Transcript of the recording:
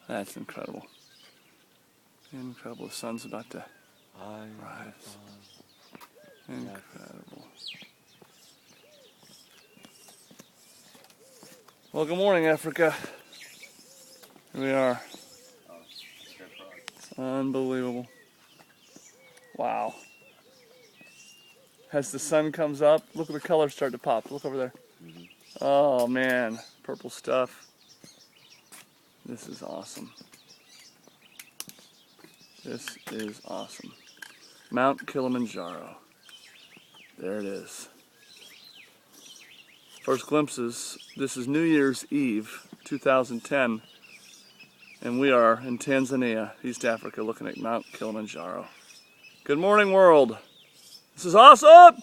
That's incredible. Incredible. The sun's about to rise. Incredible. Well, good morning, Africa. Here we are. It's unbelievable. Wow. As the sun comes up, look at the colors start to pop. Look over there. Oh man, purple stuff. This is awesome. This is awesome. Mount Kilimanjaro. There it is. First glimpses. This is New Year's Eve, 2010. And we are in Tanzania, East Africa, looking at Mount Kilimanjaro. Good morning, world. This is awesome!